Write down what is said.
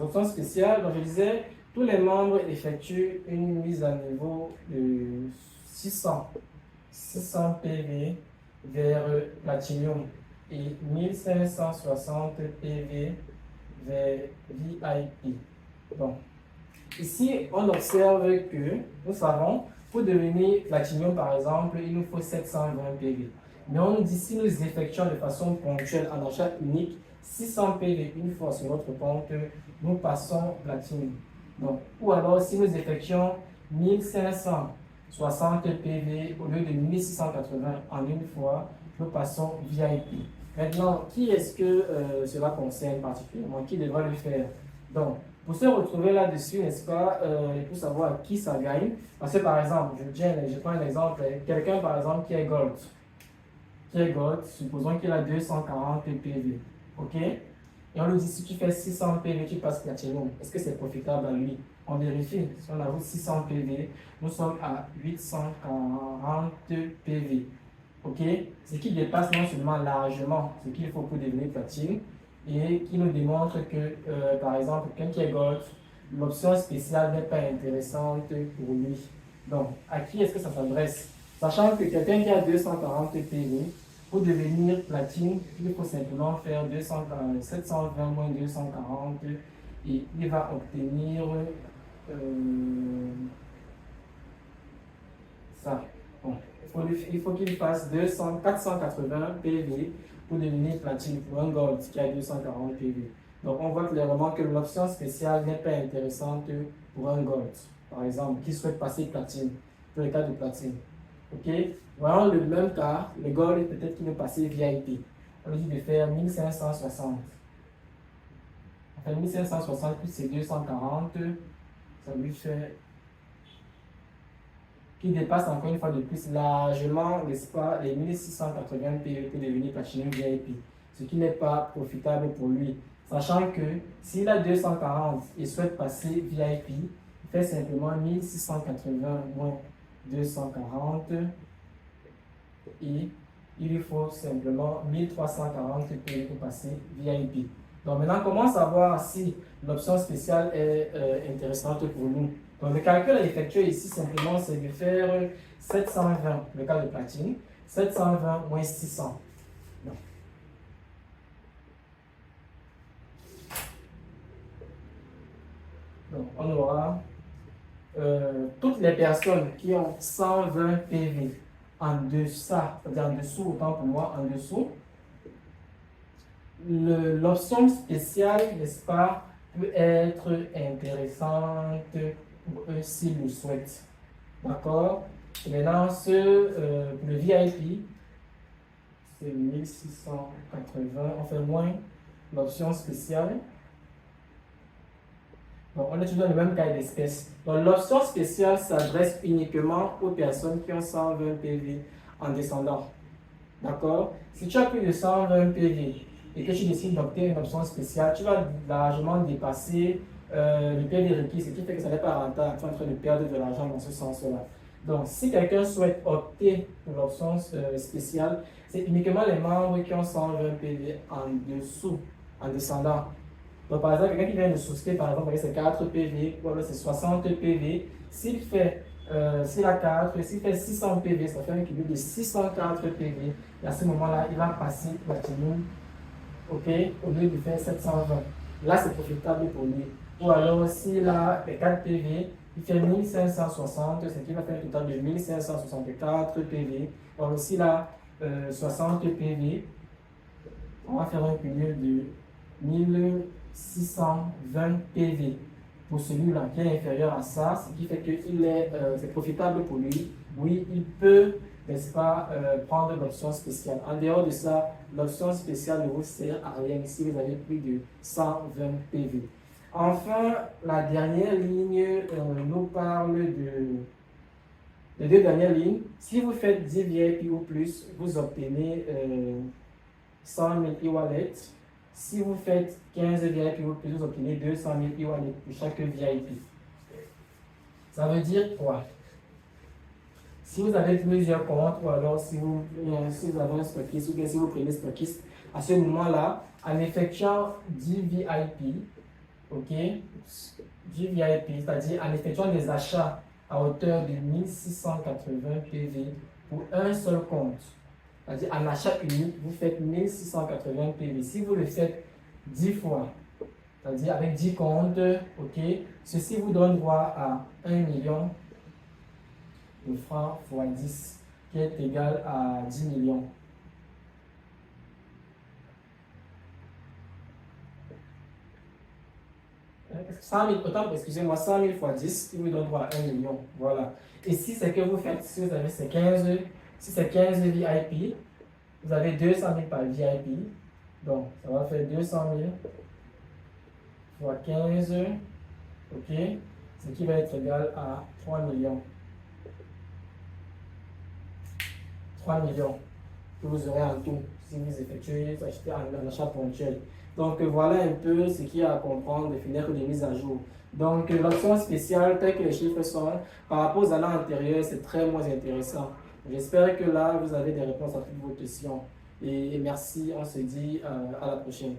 options spéciales, donc je disais, tous les membres effectuent une mise à niveau de 600 PV vers Platinum et 1560 PV vers VIP. Bon. Ici, on observe que, nous savons, pour devenir Platinum, par exemple, il nous faut 720 PV. Mais on nous dit, si nous effectuons de façon ponctuelle en achat unique 600 PV une fois sur notre compte, nous passons Platinum. Donc, ou alors, si nous effectuons 1560 PV au lieu de 1680 en une fois, nous passons VIP. Maintenant, qui est-ce que cela concerne particulièrement? Qui devra le faire? Donc, pour se retrouver là-dessus, n'est-ce pas, il faut savoir à qui ça gagne. Parce que, par exemple, je prends un exemple, quelqu'un, par exemple, qui est Gold, supposons qu'il a 240 PV, ok? Et on lui dit, si tu fais 600 PV, tu passes Platinum. Est-ce que c'est profitable à lui? On vérifie. Si on ajoute 600 PV, nous sommes à 840 PV. Ok? Ce qui dépasse non seulement largement ce qu'il faut pour devenir platine et qui nous démontre que, par exemple, quelqu'un qui est gold, l'option spéciale n'est pas intéressante pour lui. Donc, à qui est-ce que ça s'adresse? Sachant que quelqu'un qui a 240 PV, pour devenir platine, il faut simplement faire 720 moins 240 et il va obtenir ça. Bon, il faut qu'il fasse 480 PV pour devenir platine pour un gold qui a 240 PV. Donc on voit clairement que l'option spéciale n'est pas intéressante pour un gold, par exemple, qui souhaite passer platine, pour le cas de platine. Ok? Voyons le même cas, le gold peut-être qu'il veut passer VIP. On lui dit de faire 1560. Enfin 1560 plus c'est 240, ça lui fait qui dépasse encore une fois de plus largement, n'est-ce pas, les 1680 PV pour devenir Platinum VIP, ce qui n'est pas profitable pour lui. Sachant que s'il a 240 et souhaite passer VIP, il fait simplement 1680 moins 240 et il lui faut simplement 1340 PV pour passer VIP. Donc maintenant, comment savoir si l'option spéciale est intéressante pour nous? Donc le calcul à effectuer ici simplement, c'est de faire 720, le cas de platine, 720 moins 600. Donc on aura toutes les personnes qui ont 120 PV en deçà, c'est-à-dire en dessous, autant pour moi, en dessous, l'option spéciale, n'est-ce pas, peut être intéressante pour eux s'ils le souhaitent. D'accord? Et maintenant, pour le VIP, c'est 1680, on fait moins l'option spéciale. Donc, on est toujours dans le même cas d'espèce. Donc, l'option spéciale s'adresse uniquement aux personnes qui ont 120 PV en descendant. D'accord? Si tu as plus de 120 PV et que tu décides d'opter une option spéciale, tu vas largement dépasser le PV requis, ce qui fait que ça n'est pas rentable. Tu es en train de perdre de l'argent dans ce sens-là. Donc, si quelqu'un souhaite opter pour l'option spéciale, c'est uniquement les membres qui ont 120 PV en dessous, en descendant. Donc, par exemple, quelqu'un qui vient de souscrire, par exemple, avec ses 4 PV, ou alors ses 60 PV, s'il a 4, s'il fait 600 PV, ça fait un cumul de 604 PV. Et à ce moment-là, il va passer Platinum, ok, au lieu de faire 720. Là, c'est profitable pour lui. Ou alors, s'il a les 4 PV, il fait 1560, ce qui va faire un total de 1564 PV. Alors, s'il a 60 PV, on va faire un cumul de 1620 PV pour celui-là qui est inférieur à ça, ce qui fait que c'est profitable pour lui. Oui, il peut, n'est-ce pas, prendre l'option spéciale. En dehors de ça, l'option spéciale ne vous sert à rien si vous avez plus de 120 PV. Enfin, la dernière ligne nous parle les deux dernières lignes. Si vous faites 10 VIP ou plus, vous obtenez 100 000 e-wallets. Si vous faites 15 VIP ou plus, vous obtenez 200 000 e-wallets pour chaque VIP. Ça veut dire quoi? Si vous avez plusieurs comptes, ou alors si vous avez un stockiste, ou bien si vous prenez stockiste, à ce moment-là, en effectuant 10 VIP, ok, du VIP, c'est-à-dire en effectuant des achats à hauteur de 1680 PV pour un seul compte. C'est-à-dire en achat unique, vous faites 1680 PV. Si vous le faites 10 fois, c'est-à-dire avec 10 comptes, ok, ceci vous donne droit à 1 million de francs fois 10, qui est égal à 10 millions. Excusez-moi, 100 000 fois 10, qui vous donne droit à 1 million. Voilà. Et si c'est que vous faites, si vous avez ces 15, si c'est 15 VIP, vous avez 200 000 par VIP. Donc, ça va faire 200 000 fois 15, ok, ce qui va être égal à 3 millions. 3 millions que vous aurez en tout si vous effectuez un achat ponctuel. Donc voilà un peu ce qu'il y a à comprendre des fenêtres de mise à jour. Donc l'option spéciale, telle que les chiffres sont, par rapport aux années antérieures, c'est très moins intéressant. J'espère que là, vous avez des réponses à toutes vos questions. Et merci, on se dit à la prochaine.